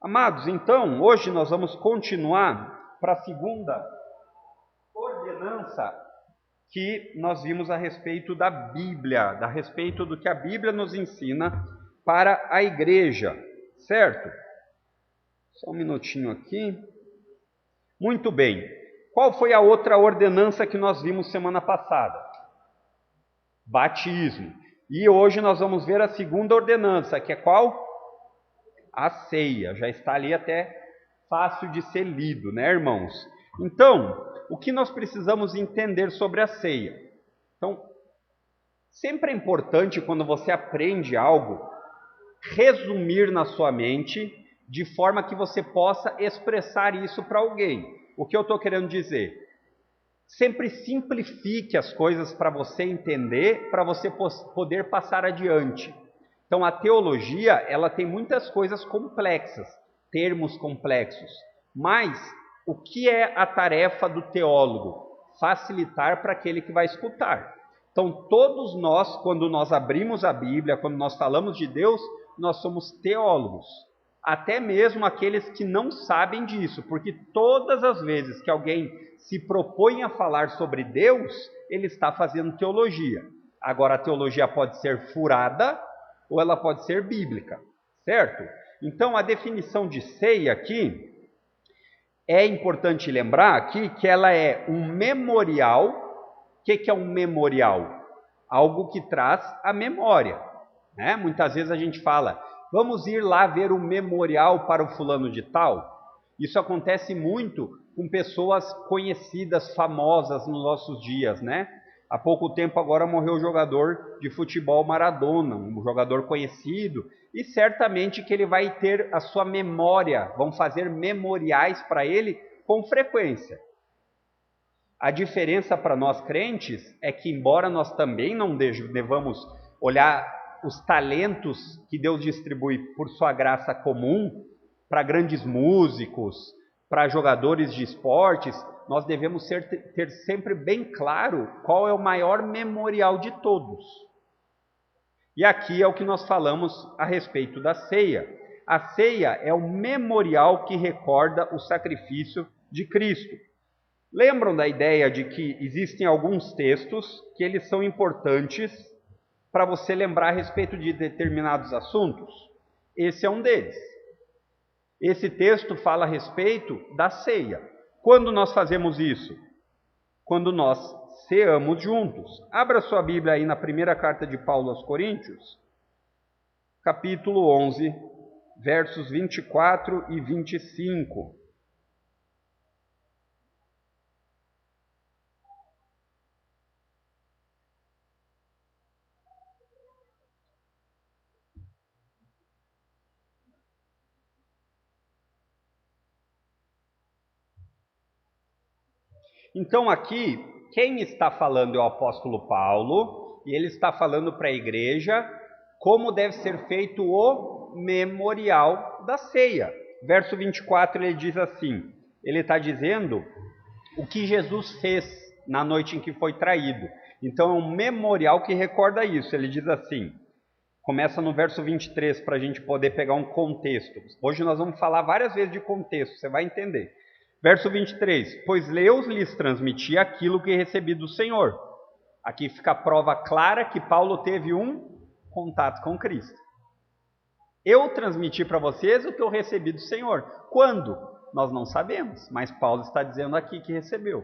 Amados, então, hoje nós vamos continuar para a segunda ordenança que nós vimos a respeito da Bíblia, a respeito do que a Bíblia nos ensina para a igreja, certo? Só um minutinho aqui. Muito bem. Qual foi a outra ordenança que nós vimos semana passada? Batismo. E hoje nós vamos ver a segunda ordenança, que é qual? A ceia. Já está ali até fácil de ser lido, né, irmãos? Então, o que nós precisamos entender sobre a ceia? Então, sempre é importante quando você aprende algo, resumir na sua mente, de forma que você possa expressar isso para alguém. O que eu estou querendo dizer? Sempre simplifique as coisas para você entender, para você poder passar adiante. Então, a teologia, ela tem muitas coisas complexas, termos complexos. Mas, o que é a tarefa do teólogo? Facilitar para aquele que vai escutar. Então, todos nós, quando nós abrimos a Bíblia, quando nós falamos de Deus, nós somos teólogos. Até mesmo aqueles que não sabem disso, porque todas as vezes que alguém se propõe a falar sobre Deus, ele está fazendo teologia. Agora, a teologia pode ser furada ou ela pode ser bíblica, certo? Então, a definição de ceia aqui, é importante lembrar aqui que ela é um memorial. O que é um memorial? Algo que traz a memória, né? Muitas vezes a gente fala, vamos ir lá ver o memorial para o fulano de tal. Isso acontece muito com pessoas conhecidas, famosas nos nossos dias, né? Há pouco tempo agora morreu o jogador de futebol Maradona, um jogador conhecido, e certamente que ele vai ter a sua memória, vão fazer memoriais para ele com frequência. A diferença para nós crentes é que, embora nós também não devamos olhar os talentos que Deus distribui por sua graça comum para grandes músicos, para jogadores de esportes, nós devemos ter sempre bem claro qual é o maior memorial de todos. E aqui é o que nós falamos a respeito da ceia. A ceia é o memorial que recorda o sacrifício de Cristo. Lembram da ideia de que existem alguns textos que eles são importantes para você lembrar a respeito de determinados assuntos? Esse é um deles. Esse texto fala a respeito da ceia. Quando nós fazemos isso? Quando nós ceamos juntos. Abra sua Bíblia aí na primeira carta de Paulo aos Coríntios, capítulo 11, versos 24 e 25. Então aqui, quem está falando é o apóstolo Paulo, e ele está falando para a igreja como deve ser feito o memorial da ceia. Verso 24 ele diz assim, ele está dizendo o que Jesus fez na noite em que foi traído. Então é um memorial que recorda isso. Ele diz assim, começa no verso 23 para a gente poder pegar um contexto. Hoje nós vamos falar várias vezes de contexto, você vai entender. Verso 23, pois eu lhes transmiti aquilo que recebi do Senhor. Aqui fica a prova clara que Paulo teve um contato com Cristo. Eu transmiti para vocês o que eu recebi do Senhor. Quando? Nós não sabemos, mas Paulo está dizendo aqui que recebeu.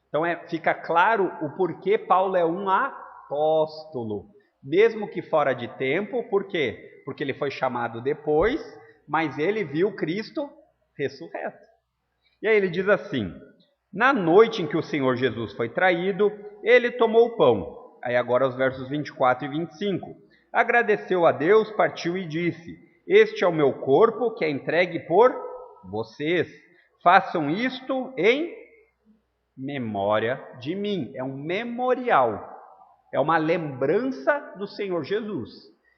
Então fica claro o porquê Paulo é um apóstolo. Mesmo que fora de tempo, por quê? Porque ele foi chamado depois, mas ele viu Cristo ressurreto. E aí ele diz assim, na noite em que o Senhor Jesus foi traído, ele tomou o pão. Aí agora os versos 24 e 25. Agradeceu a Deus, partiu e disse, este é o meu corpo que é entregue por vocês. Façam isto em memória de mim. É um memorial. É uma lembrança do Senhor Jesus.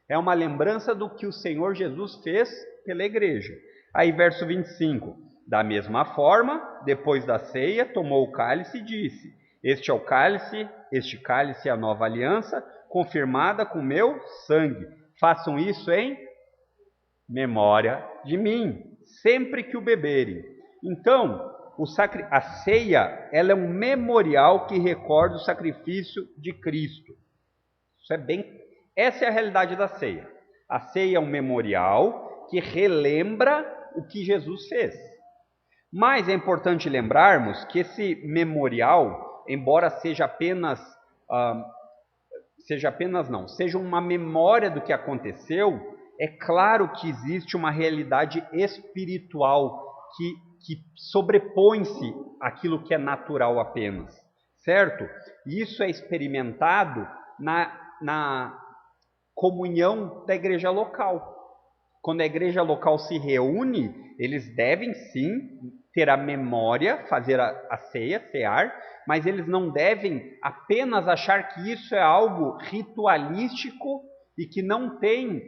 É uma lembrança do que o Senhor Jesus fez pela igreja. Aí verso 25. Da mesma forma, depois da ceia, tomou o cálice e disse, este é o cálice, este cálice é a nova aliança, confirmada com meu sangue. Façam isso em memória de mim, sempre que o beberem. Então, a ceia, ela é um memorial que recorda o sacrifício de Cristo. Essa é a realidade da ceia. A ceia é um memorial que relembra o que Jesus fez. Mas é importante lembrarmos que esse memorial, embora seja uma memória do que aconteceu, é claro que existe uma realidade espiritual que sobrepõe-se àquilo que é natural apenas, certo? E isso é experimentado na comunhão da igreja local. Quando a igreja local se reúne, eles devem sim ter a memória, fazer a ceia, cear, mas eles não devem apenas achar que isso é algo ritualístico e que não tem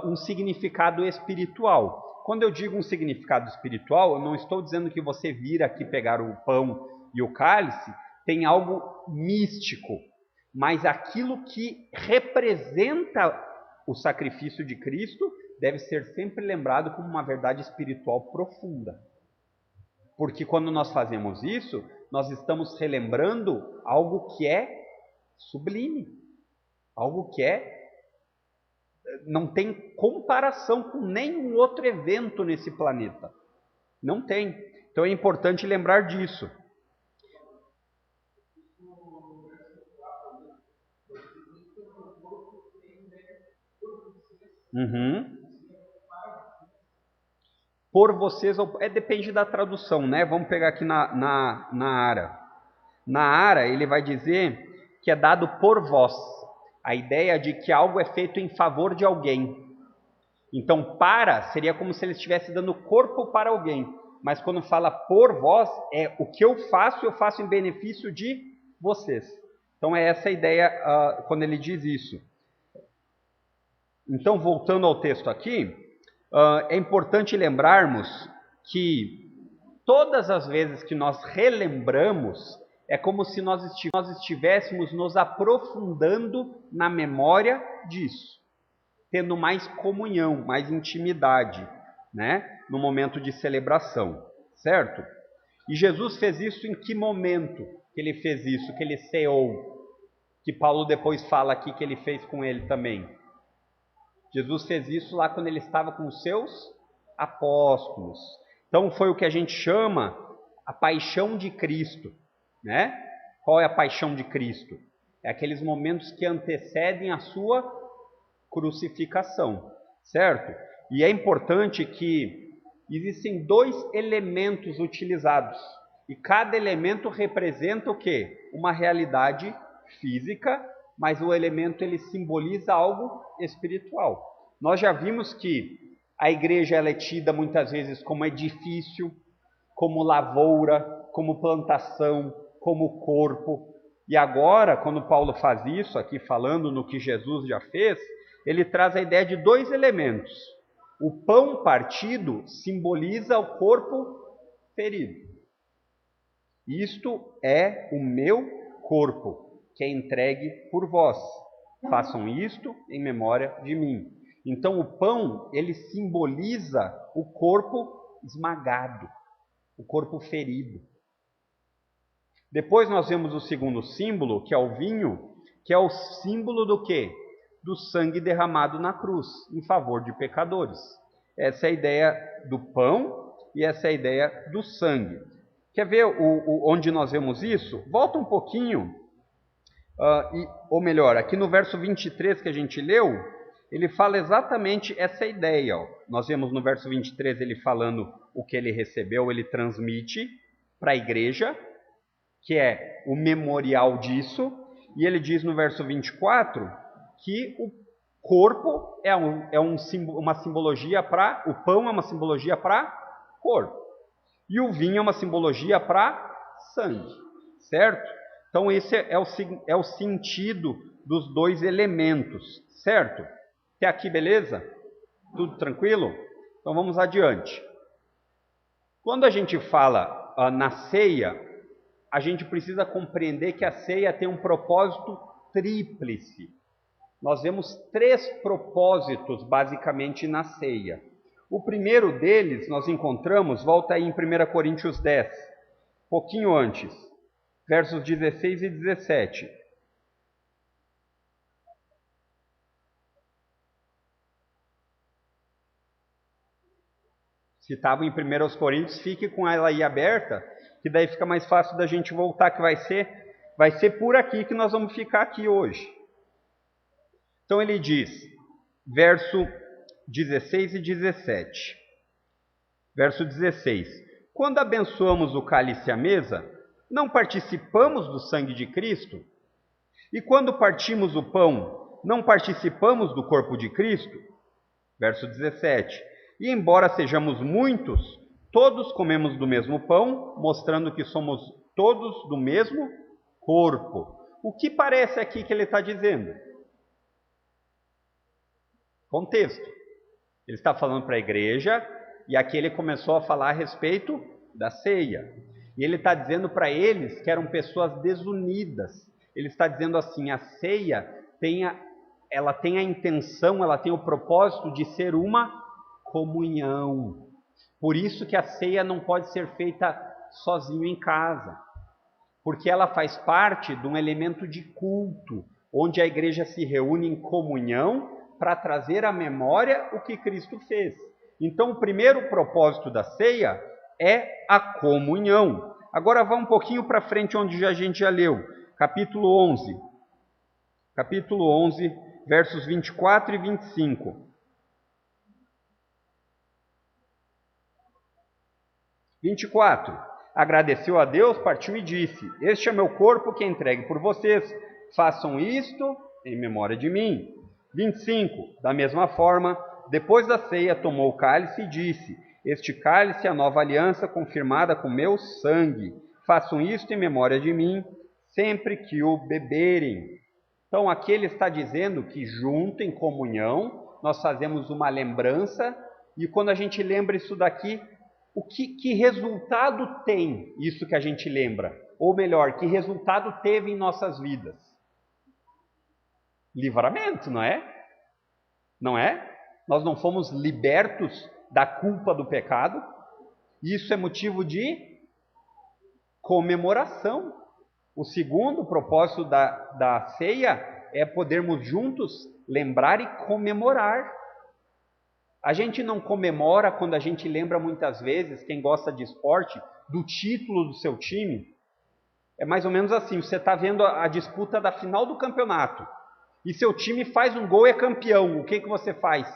um significado espiritual. Quando eu digo um significado espiritual, eu não estou dizendo que você vir aqui pegar o pão e o cálice tem algo místico, mas aquilo que representa o sacrifício de Cristo deve ser sempre lembrado como uma verdade espiritual profunda. Porque quando nós fazemos isso, nós estamos relembrando algo que é sublime, algo que não tem comparação com nenhum outro evento nesse planeta. Não tem. Então é importante lembrar disso. Por vocês, depende da tradução, né? Vamos pegar aqui na Ara. Na Ara, ele vai dizer que é dado por vós. A ideia de que algo é feito em favor de alguém. Então, seria como se ele estivesse dando corpo para alguém. Mas quando fala por vós, é o que eu faço em benefício de vocês. Então, é essa a ideia quando ele diz isso. Então, voltando ao texto aqui, é importante lembrarmos que todas as vezes que nós relembramos, é como se nós estivéssemos nos aprofundando na memória disso, tendo mais comunhão, mais intimidade, né, no momento de celebração, certo? E Jesus fez isso em que momento que ele fez isso, que ele ceou, que Paulo depois fala aqui que ele fez com ele também? Jesus fez isso lá quando ele estava com os seus apóstolos. Então foi o que a gente chama a paixão de Cristo, né? Qual é a paixão de Cristo? É aqueles momentos que antecedem a sua crucificação, certo? E é importante que existem 2 elementos utilizados, e cada elemento representa o quê? Uma realidade física, mas o elemento ele simboliza algo espiritual. Nós já vimos que a igreja ela é tida muitas vezes como edifício, como lavoura, como plantação, como corpo. E agora, quando Paulo faz isso, aqui falando no que Jesus já fez, ele traz a ideia de 2 elementos. O pão partido simboliza o corpo ferido. Isto é o meu corpo, que é entregue por vós. Façam isto em memória de mim. Então o pão, ele simboliza o corpo esmagado, o corpo ferido. Depois nós vemos o segundo símbolo, que é o vinho, que é o símbolo do quê? Do sangue derramado na cruz, em favor de pecadores. Essa é a ideia do pão e essa é a ideia do sangue. Quer ver onde nós vemos isso? Volta um pouquinho, ou melhor, aqui no verso 23 que a gente leu, ele fala exatamente essa ideia. Nós vemos no verso 23 ele falando o que ele recebeu, ele transmite para a igreja, que é o memorial disso, e ele diz no verso 24 que o corpo uma simbologia para, o pão é uma simbologia para corpo, e o vinho é uma simbologia para sangue, certo? Então esse é o sentido dos 2 elementos, certo? Até aqui, beleza? Tudo tranquilo? Então vamos adiante. Quando a gente fala na ceia, a gente precisa compreender que a ceia tem um propósito tríplice. Nós vemos 3 propósitos basicamente na ceia. O primeiro deles nós encontramos, volta aí em 1 Coríntios 10, pouquinho antes, versos 16 e 17. Se estavam em 1 Coríntios, fique com ela aí aberta, que daí fica mais fácil da gente voltar, que vai ser por aqui que nós vamos ficar aqui hoje. Então ele diz, verso 16 e 17. Verso 16. Quando abençoamos o cálice à mesa, não participamos do sangue de Cristo? E quando partimos o pão, não participamos do corpo de Cristo? Verso 17. E embora sejamos muitos, todos comemos do mesmo pão, mostrando que somos todos do mesmo corpo. O que parece aqui que ele está dizendo? Contexto. Ele está falando para a igreja, e aqui ele começou a falar a respeito da ceia. E ele está dizendo para eles que eram pessoas desunidas. Ele está dizendo assim, a ceia ela tem a intenção, ela tem o propósito de ser uma comunhão. Por isso que a ceia não pode ser feita sozinho em casa, porque ela faz parte de um elemento de culto, onde a igreja se reúne em comunhão para trazer à memória o que Cristo fez. Então, o primeiro propósito da ceia é a comunhão. Agora vá um pouquinho para frente, onde a gente já leu, capítulo 11. Capítulo 11, versos 24 e 25. 24. Agradeceu a Deus, partiu e disse, este é meu corpo que é entregue por vocês, façam isto em memória de mim. 25. Da mesma forma, depois da ceia, tomou o cálice e disse, este cálice é a nova aliança confirmada com meu sangue, façam isto em memória de mim, sempre que o beberem. Então aqui ele está dizendo que junto, em comunhão, nós fazemos uma lembrança, e quando a gente lembra isso daqui, que resultado tem isso que a gente lembra? Ou melhor, que resultado teve em nossas vidas? Livramento, não é? Não é? Nós não fomos libertos da culpa do pecado. Isso é motivo de comemoração. O segundo propósito da ceia é podermos juntos lembrar e comemorar. A gente não comemora quando a gente lembra muitas vezes, quem gosta de esporte, do título do seu time. É mais ou menos assim, você está vendo a disputa da final do campeonato, e seu time faz um gol e é campeão. O que você faz?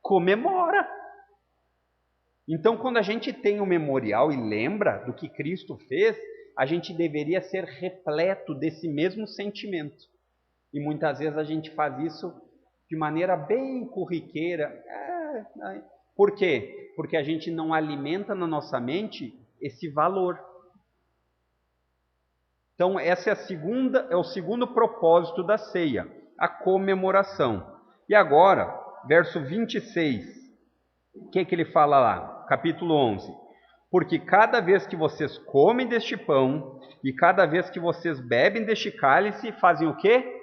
Comemora. Então, quando a gente tem um memorial e lembra do que Cristo fez, a gente deveria ser repleto desse mesmo sentimento. E muitas vezes a gente faz isso de maneira bem corriqueira. Por quê? Porque a gente não alimenta na nossa mente esse valor. Então, essa é o segundo propósito da ceia, a comemoração. E agora, verso 26, o que ele fala lá? Capítulo 11. Porque cada vez que vocês comem deste pão e cada vez que vocês bebem deste cálice, fazem o quê?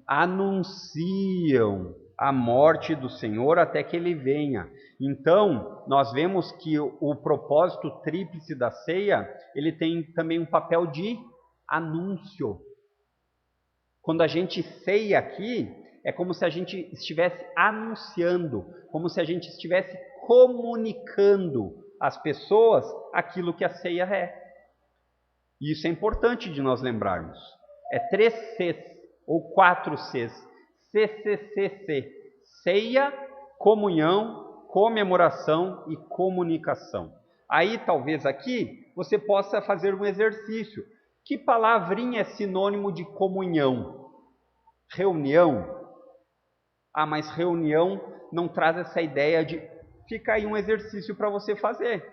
Anunciam a morte do Senhor até que Ele venha. Então, nós vemos que o propósito tríplice da ceia, ele tem também um papel de anúncio. Quando a gente ceia aqui, é como se a gente estivesse anunciando, como se a gente estivesse comunicando às pessoas aquilo que a ceia é. E isso é importante de nós lembrarmos. É 3 Cs ou 4 Cs. CCCC. Ceia, comunhão, comemoração e comunicação. Aí, talvez aqui, você possa fazer um exercício. Que palavrinha é sinônimo de comunhão? Reunião? Ah, mas reunião não traz essa ideia de... Fica aí um exercício para você fazer.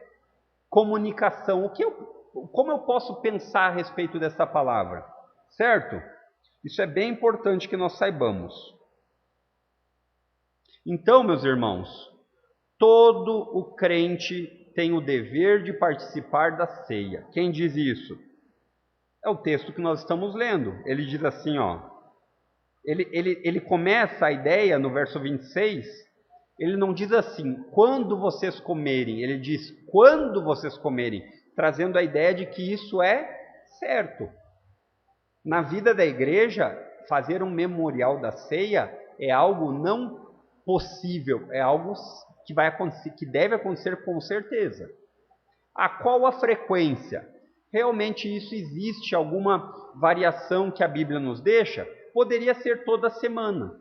Comunicação. Como eu posso pensar a respeito dessa palavra? Certo? Isso é bem importante que nós saibamos. Então, meus irmãos, todo o crente tem o dever de participar da ceia. Quem diz isso? É o texto que nós estamos lendo. Ele diz assim, ó. Ele começa a ideia no verso 26, Ele não diz assim, quando vocês comerem, ele diz quando vocês comerem, trazendo a ideia de que isso é certo. Na vida da igreja, fazer um memorial da ceia é algo não possível, é algo que vai acontecer, que deve acontecer com certeza. A qual a frequência? Realmente isso existe alguma variação que a Bíblia nos deixa? Poderia ser toda semana.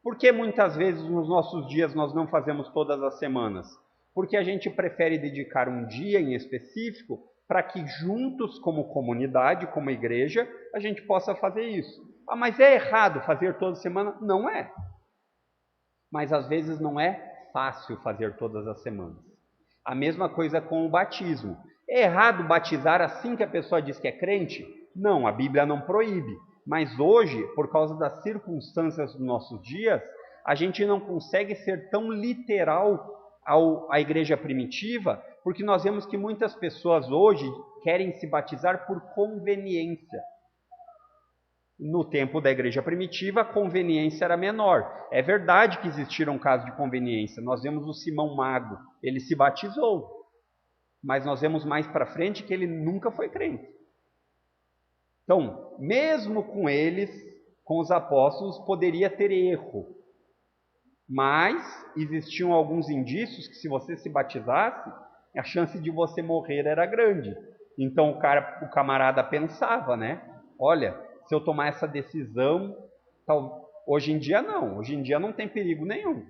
Por que muitas vezes nos nossos dias nós não fazemos todas as semanas? Porque a gente prefere dedicar um dia em específico para que juntos como comunidade, como igreja, a gente possa fazer isso. Ah, mas é errado fazer toda semana? Não é. Mas às vezes não é fácil fazer todas as semanas. A mesma coisa com o batismo. É errado batizar assim que a pessoa diz que é crente? Não, a Bíblia não proíbe. Mas hoje, por causa das circunstâncias dos nossos dias, a gente não consegue ser tão literal à igreja primitiva, porque nós vemos que muitas pessoas hoje querem se batizar por conveniência. No tempo da igreja primitiva, a conveniência era menor. É verdade que existiram casos de conveniência. Nós vemos o Simão Mago, ele se batizou. Mas nós vemos mais para frente que ele nunca foi crente. Então, mesmo com eles, com os apóstolos, poderia ter erro. Mas existiam alguns indícios que se você se batizasse, a chance de você morrer era grande. Então o camarada pensava, né? Olha, se eu tomar essa decisão, hoje em dia não. Hoje em dia não tem perigo nenhum.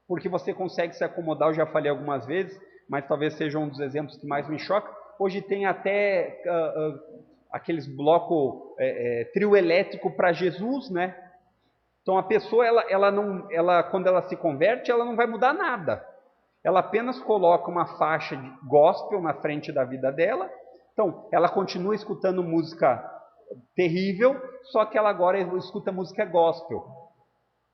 Porque você consegue se acomodar, eu já falei algumas vezes, mas talvez seja um dos exemplos que mais me choca. Hoje tem até aqueles blocos trio elétrico para Jesus, né? Então a pessoa, quando ela se converte, ela não vai mudar nada. Ela apenas coloca uma faixa de gospel na frente da vida dela. Então ela continua escutando música terrível, só que ela agora escuta música gospel.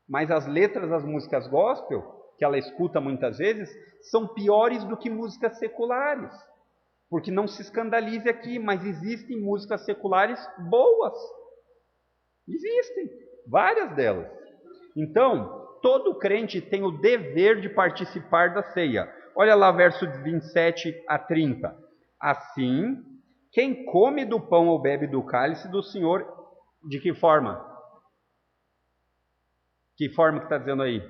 Mas as letras das músicas gospel, que ela escuta muitas vezes, são piores do que músicas seculares. Porque não se escandalize aqui, mas existem músicas seculares boas. Existem, várias delas. Então, todo crente tem o dever de participar da ceia. Olha lá verso 27 a 30. Assim, quem come do pão ou bebe do cálice do Senhor, de que forma? Que forma que está dizendo aí?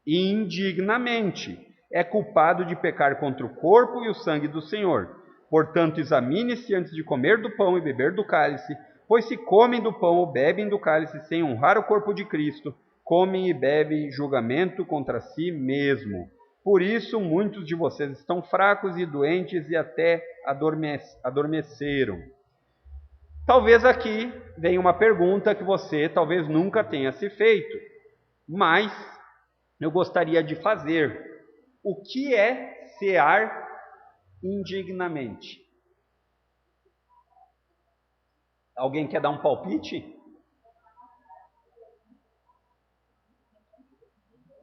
Indignamente. É culpado de pecar contra o corpo e o sangue do Senhor. Portanto, examine-se antes de comer do pão e beber do cálice, pois se comem do pão ou bebem do cálice sem honrar o corpo de Cristo, comem e bebem julgamento contra si mesmo. Por isso, muitos de vocês estão fracos e doentes e até adormeceram. Talvez aqui venha uma pergunta que você talvez nunca tenha se feito, mas eu gostaria de fazer. O que é cear indignamente? Alguém quer dar um palpite?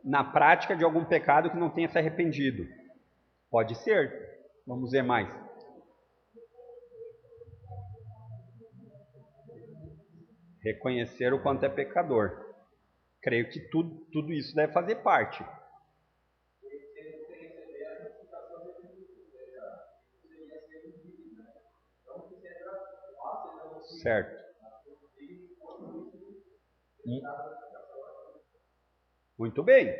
Na prática de algum pecado que não tenha se arrependido. Pode ser. Vamos ver mais. Reconhecer o quanto é pecador. Creio que tudo isso deve fazer parte. Certo. Muito bem.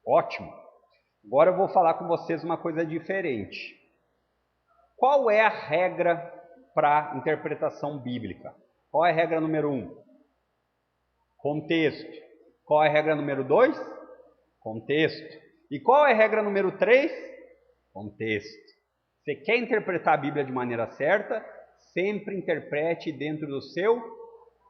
Ótimo. Agora eu vou falar com vocês uma coisa diferente. Qual é a regra para interpretação bíblica? Qual é a regra número 1? Contexto. Qual é a regra número 2? Contexto. E qual é a regra número 3? Contexto. Você quer interpretar a Bíblia de maneira certa? Sempre interprete dentro do seu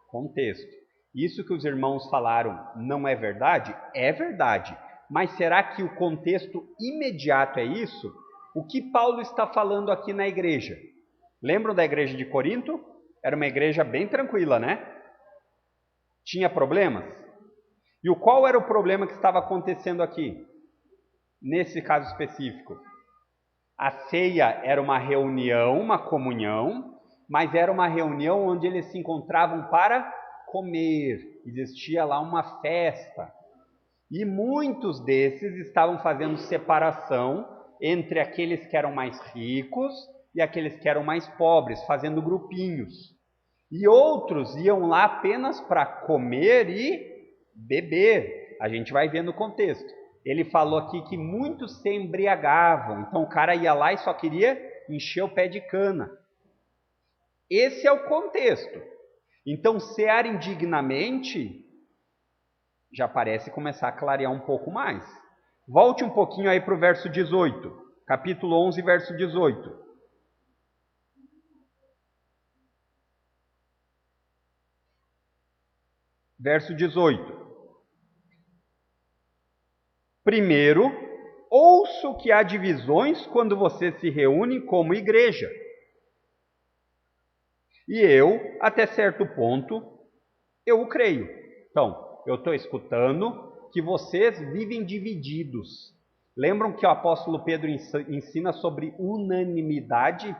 contexto. Isso que os irmãos falaram não é verdade? É verdade. Mas será que o contexto imediato é isso? O que Paulo está falando aqui na igreja? Lembram da igreja de Corinto? Era uma igreja bem tranquila, né? Tinha problemas? E qual era o problema que estava acontecendo aqui? Nesse caso específico. A ceia era uma reunião, uma comunhão, mas era uma reunião onde eles se encontravam para comer. Existia lá uma festa. E muitos desses estavam fazendo separação entre aqueles que eram mais ricos e aqueles que eram mais pobres, fazendo grupinhos. E outros iam lá apenas para comer e beber. A gente vai ver no contexto. Ele falou aqui que muitos se embriagavam. Então o cara ia lá e só queria encher o pé de cana. Esse é o contexto. Então cear indignamente já parece começar a clarear um pouco mais. Volte um pouquinho aí para o verso 18. Capítulo 11, verso 18. Verso 18. Primeiro, ouço que há divisões quando vocês se reúnem como igreja. E eu, até certo ponto, eu o creio. Então, eu estou escutando que vocês vivem divididos. Lembram que o apóstolo Pedro ensina sobre unanimidade?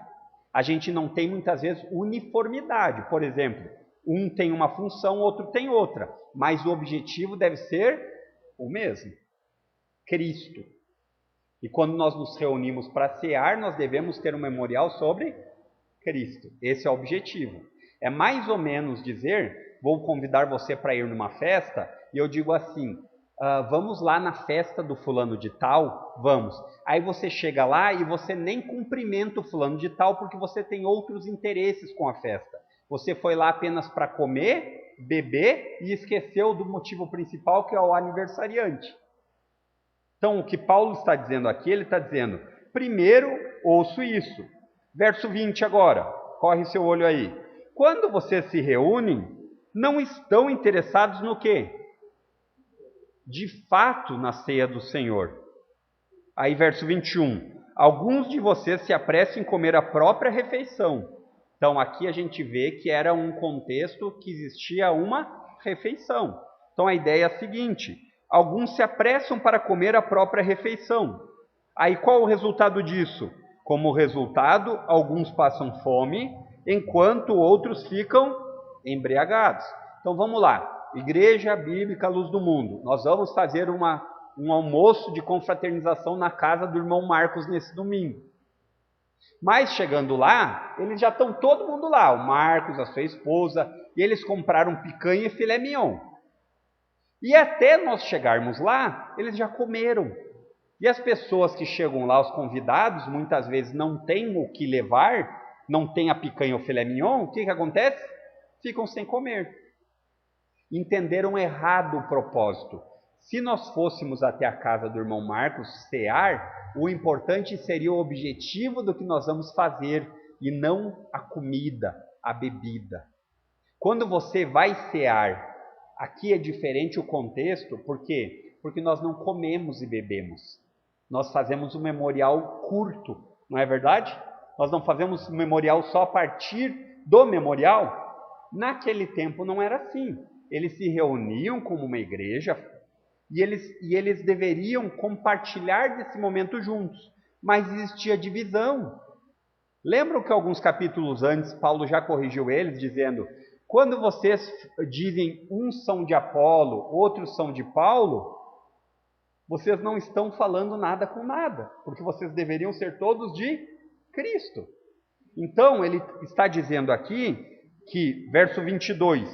A gente não tem muitas vezes uniformidade. Por exemplo, um tem uma função, outro tem outra. Mas o objetivo deve ser o mesmo. Cristo. E quando nós nos reunimos para cear, nós devemos ter um memorial sobre Cristo. Esse é o objetivo. É mais ou menos dizer, vou convidar você para ir numa festa, e eu digo assim, vamos lá na festa do fulano de tal? Vamos. Aí você chega lá e você nem cumprimenta o fulano de tal, porque você tem outros interesses com a festa. Você foi lá apenas para comer, beber, e esqueceu do motivo principal, que é o aniversariante. Então, o que Paulo está dizendo aqui, ele está dizendo, primeiro, ouço isso. Verso 20 agora, corre seu olho aí. Quando vocês se reúnem, não estão interessados no quê? De fato, na ceia do Senhor. Aí, verso 21. Alguns de vocês se apressam em comer a própria refeição. Então, aqui a gente vê que era um contexto que existia uma refeição. Então, a ideia é a seguinte: alguns se apressam para comer a própria refeição. Aí qual o resultado disso? Como resultado, alguns passam fome, enquanto outros ficam embriagados. Então vamos lá. Igreja Bíblica Luz do Mundo. Nós vamos fazer um almoço de confraternização na casa do irmão Marcos nesse domingo. Mas chegando lá, eles já estão todo mundo lá. O Marcos, a sua esposa, e eles compraram picanha e filé mignon. E até nós chegarmos lá, eles já comeram. E as pessoas que chegam lá, os convidados, muitas vezes não têm o que levar, não tem a picanha ou filé mignon, o que acontece? Ficam sem comer. Entenderam errado o propósito. Se nós fôssemos até a casa do irmão Marcos cear, o importante seria o objetivo do que nós vamos fazer, e não a comida, a bebida. Quando você vai cear, aqui é diferente o contexto, por quê? Porque nós não comemos e bebemos. Nós fazemos um memorial curto, não é verdade? Nós não fazemos um memorial só a partir do memorial. Naquele tempo não era assim. Eles se reuniam como uma igreja e eles deveriam compartilhar desse momento juntos. Mas existia divisão. Lembram que alguns capítulos antes Paulo já corrigiu eles, dizendo: quando vocês dizem uns são de Apolo, outros são de Paulo, vocês não estão falando nada com nada, porque vocês deveriam ser todos de Cristo. Então, ele está dizendo aqui que, verso 22,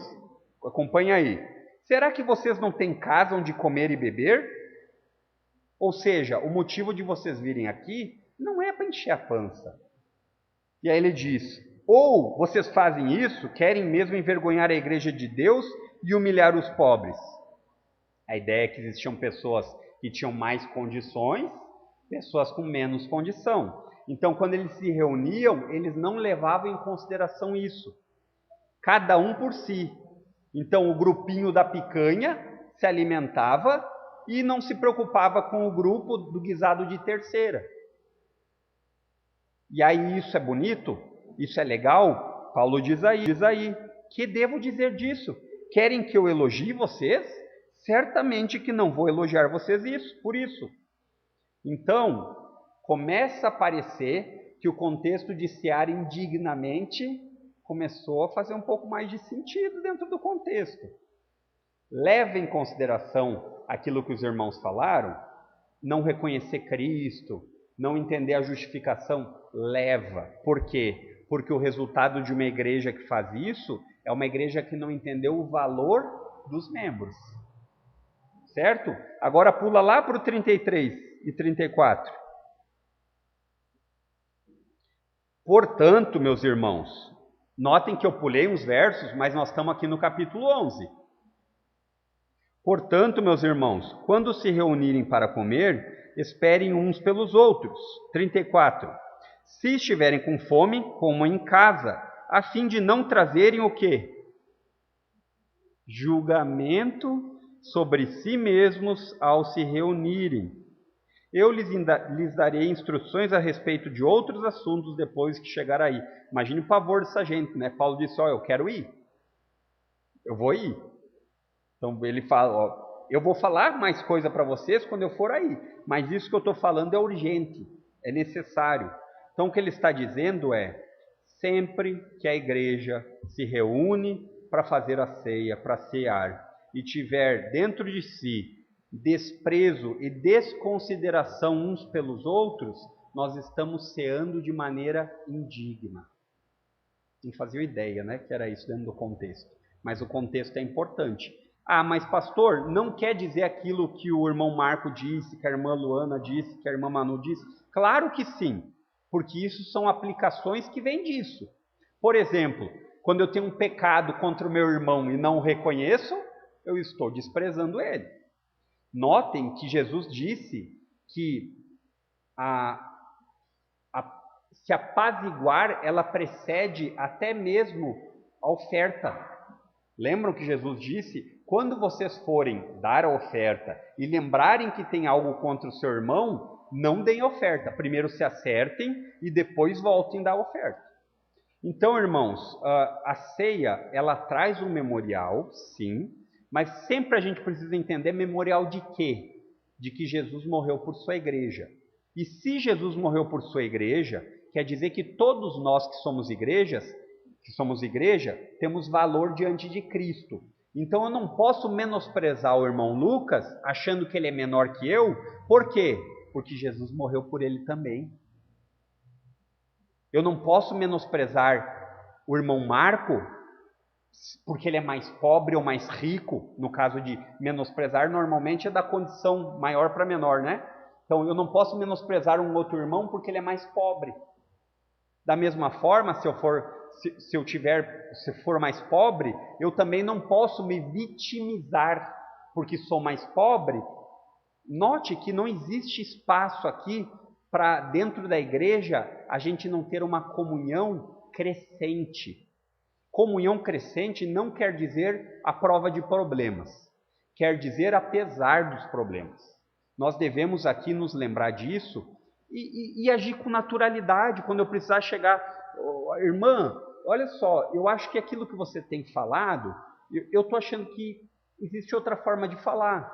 acompanha aí. Será que vocês não têm casa onde comer e beber? Ou seja, o motivo de vocês virem aqui não é para encher a pança. E aí ele diz, ou vocês fazem isso, querem mesmo envergonhar a igreja de Deus e humilhar os pobres. A ideia é que existiam pessoas que tinham mais condições, pessoas com menos condição. Então, quando eles se reuniam, eles não levavam em consideração isso. Cada um por si. Então, o grupinho da picanha se alimentava e não se preocupava com o grupo do guisado de terceira. E aí, isso é bonito? Isso é legal? Paulo diz aí, que devo dizer disso? Querem que eu elogie vocês? Certamente que não vou elogiar vocês por isso. Então, começa a parecer que o contexto de cear indignamente começou a fazer um pouco mais de sentido dentro do contexto. Leve em consideração aquilo que os irmãos falaram, não reconhecer Cristo, não entender a justificação, leva. Por quê? Porque o resultado de uma igreja que faz isso é uma igreja que não entendeu o valor dos membros. Certo? Agora pula lá para o 33 e 34. Portanto, meus irmãos, notem que eu pulei uns versos, mas nós estamos aqui no capítulo 11. Portanto, meus irmãos, quando se reunirem para comer, esperem uns pelos outros. 34. Se estiverem com fome, comam em casa, a fim de não trazerem o quê? Julgamento sobre si mesmos ao se reunirem. Eu lhes darei instruções a respeito de outros assuntos depois que chegar aí. Imagine o pavor dessa gente, né? Paulo disse, eu quero ir. Eu vou ir. Então ele fala, eu vou falar mais coisa para vocês quando eu for aí. Mas isso que eu estou falando é urgente, é necessário. Então o que ele está dizendo é, sempre que a igreja se reúne para fazer a ceia, para cear, e tiver dentro de si desprezo e desconsideração uns pelos outros, nós estamos ceando de maneira indigna. Não fazia ideia, né, que era isso dentro do contexto. Mas o contexto é importante. Mas pastor, não quer dizer aquilo que o irmão Marco disse, que a irmã Luana disse, que a irmã Manu disse? Claro que sim, porque isso são aplicações que vêm disso. Por exemplo, quando eu tenho um pecado contra o meu irmão e não o reconheço, eu estou desprezando ele. Notem que Jesus disse que se apaziguar, ela precede até mesmo a oferta. Lembram que Jesus disse, quando vocês forem dar a oferta e lembrarem que tem algo contra o seu irmão, não deem oferta. Primeiro se acertem e depois voltem a dar a oferta. Então, irmãos, a ceia, ela traz um memorial, sim, mas sempre a gente precisa entender memorial de quê? De que Jesus morreu por sua igreja. E se Jesus morreu por sua igreja, quer dizer que todos nós que somos igreja, temos valor diante de Cristo. Então eu não posso menosprezar o irmão Lucas, achando que ele é menor que eu. Por quê? Porque Jesus morreu por ele também. Eu não posso menosprezar o irmão Marco, porque ele é mais pobre ou mais rico. No caso de menosprezar, normalmente é da condição maior para menor, né? Então eu não posso menosprezar um outro irmão porque ele é mais pobre. Da mesma forma, se for mais pobre, eu também não posso me vitimizar porque sou mais pobre. Note que não existe espaço aqui para dentro da igreja a gente não ter uma comunhão crescente. Comunhão crescente não quer dizer a prova de problemas, quer dizer apesar dos problemas. Nós devemos aqui nos lembrar disso e agir com naturalidade quando eu precisar chegar. Irmã, olha só, eu acho que aquilo que você tem falado, eu estou achando que existe outra forma de falar.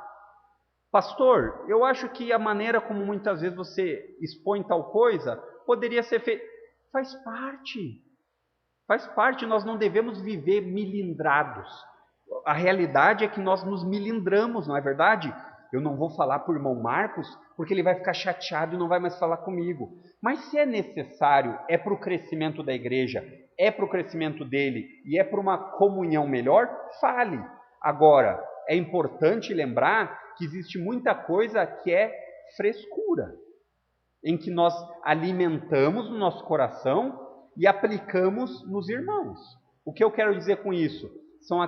Pastor, eu acho que a maneira como muitas vezes você expõe tal coisa poderia ser feita. Faz parte, nós não devemos viver milindrados. A realidade é que nós nos milindramos, não é verdade? Eu não vou falar para o irmão Marcos, porque ele vai ficar chateado e não vai mais falar comigo. Mas se é necessário, é para o crescimento da igreja, é para o crescimento dele e é para uma comunhão melhor, fale. Agora, é importante lembrar que existe muita coisa que é frescura, em que nós alimentamos no nosso coração e aplicamos nos irmãos. O que eu quero dizer com isso? São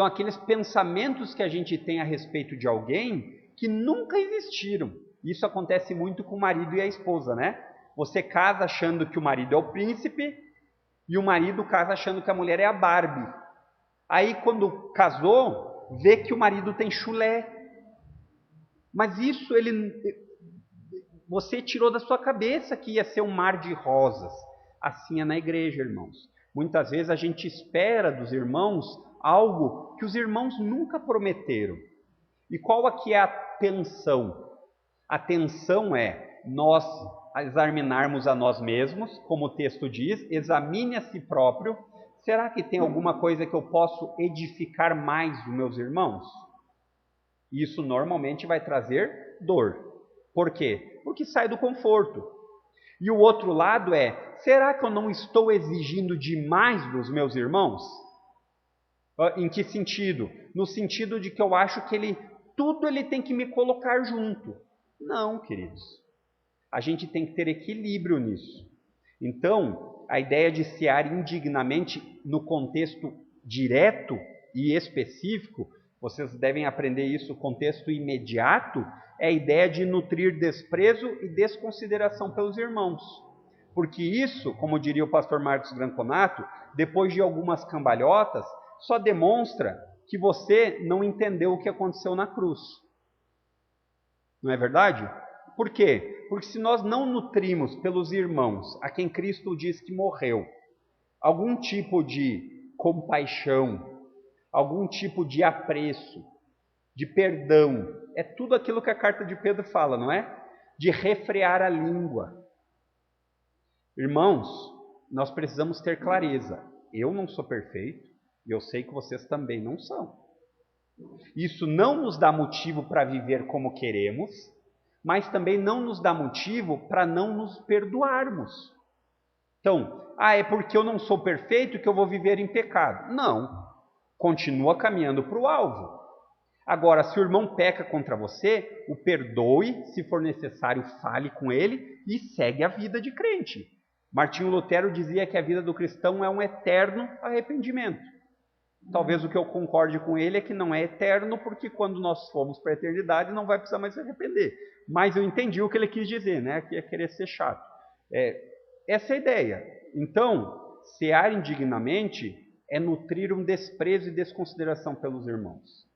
aqueles pensamentos que a gente tem a respeito de alguém que nunca existiram. Isso acontece muito com o marido e a esposa, né? Você casa achando que o marido é o príncipe e o marido casa achando que a mulher é a Barbie. Aí quando casou, vê que o marido tem chulé. Mas isso você tirou da sua cabeça que ia ser um mar de rosas. Assim é na igreja, irmãos. Muitas vezes a gente espera dos irmãos algo que os irmãos nunca prometeram. E qual aqui é a tensão? A tensão é nós examinarmos a nós mesmos, como o texto diz, examine a si próprio, será que tem alguma coisa que eu posso edificar mais os meus irmãos? Isso normalmente vai trazer dor. Por quê? Porque sai do conforto. E o outro lado é, será que eu não estou exigindo demais dos meus irmãos? Em que sentido? No sentido de que eu acho que tudo ele tem que me colocar junto. Não, queridos. A gente tem que ter equilíbrio nisso. Então, a ideia de cear indignamente no contexto direto e específico, vocês devem aprender isso, contexto imediato, é a ideia de nutrir desprezo e desconsideração pelos irmãos. Porque isso, como diria o pastor Marcos Granconato, depois de algumas cambalhotas, só demonstra que você não entendeu o que aconteceu na cruz. Não é verdade? Por quê? Porque se nós não nutrimos pelos irmãos a quem Cristo diz que morreu, algum tipo de compaixão, algum tipo de apreço, de perdão, é tudo aquilo que a carta de Pedro fala, não é? De refrear a língua. Irmãos, nós precisamos ter clareza. Eu não sou perfeito e eu sei que vocês também não são. Isso não nos dá motivo para viver como queremos, mas também não nos dá motivo para não nos perdoarmos. Então, é porque eu não sou perfeito que eu vou viver em pecado. Não, continua caminhando para o alvo. Agora, se o irmão peca contra você, o perdoe, se for necessário, fale com ele e segue a vida de crente. Martinho Lutero dizia que a vida do cristão é um eterno arrependimento. Talvez o que eu concorde com ele é que não é eterno, porque quando nós formos para a eternidade não vai precisar mais se arrepender. Mas eu entendi o que ele quis dizer, né? Que é querer ser chato. Essa é a ideia. Então, cear indignamente é nutrir um desprezo e desconsideração pelos irmãos.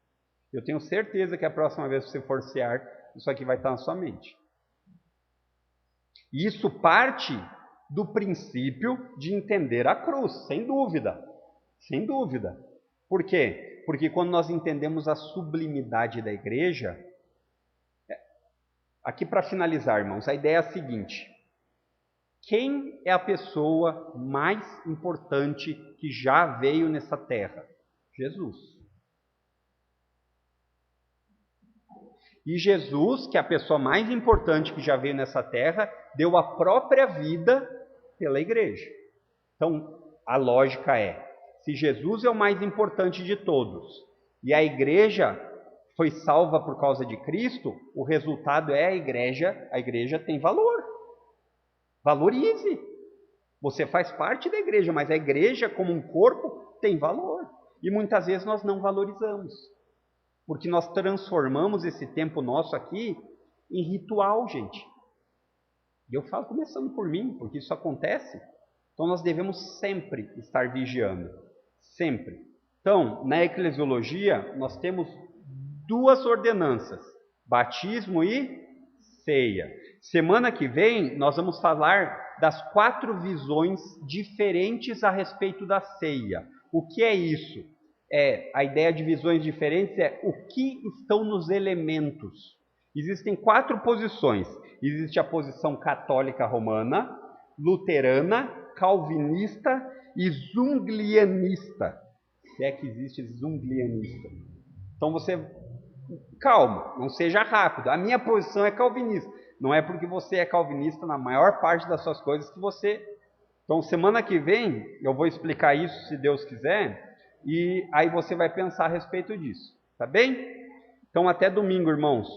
Eu tenho certeza que a próxima vez que você for cear, isso aqui vai estar na sua mente. Isso parte do princípio de entender a cruz, sem dúvida. Sem dúvida. Por quê? Porque quando nós entendemos a sublimidade da igreja, aqui para finalizar, irmãos, a ideia é a seguinte: quem é a pessoa mais importante que já veio nessa terra? Jesus. E Jesus, que é a pessoa mais importante que já veio nessa terra, deu a própria vida pela igreja. Então, a lógica é, se Jesus é o mais importante de todos e a igreja foi salva por causa de Cristo, o resultado é a igreja tem valor. Valorize. Você faz parte da igreja, mas a igreja como um corpo tem valor. E muitas vezes nós não valorizamos. Porque nós transformamos esse tempo nosso aqui em ritual, gente. E eu falo começando por mim, porque isso acontece. Então nós devemos sempre estar vigiando. Sempre. Então, na eclesiologia, nós temos duas ordenanças: batismo e ceia. Semana que vem, nós vamos falar das 4 visões diferentes a respeito da ceia. O que é isso? A ideia de visões diferentes é o que estão nos elementos. Existem 4 posições. Existe a posição católica romana, luterana, calvinista e zunglianista. Se é que existe zunglianista. Então calma, não seja rápido. A minha posição é calvinista. Não é porque você é calvinista na maior parte das suas coisas que você... Então, semana que vem, eu vou explicar isso, se Deus quiser, e aí você vai pensar a respeito disso. Tá bem? Então, até domingo, irmãos.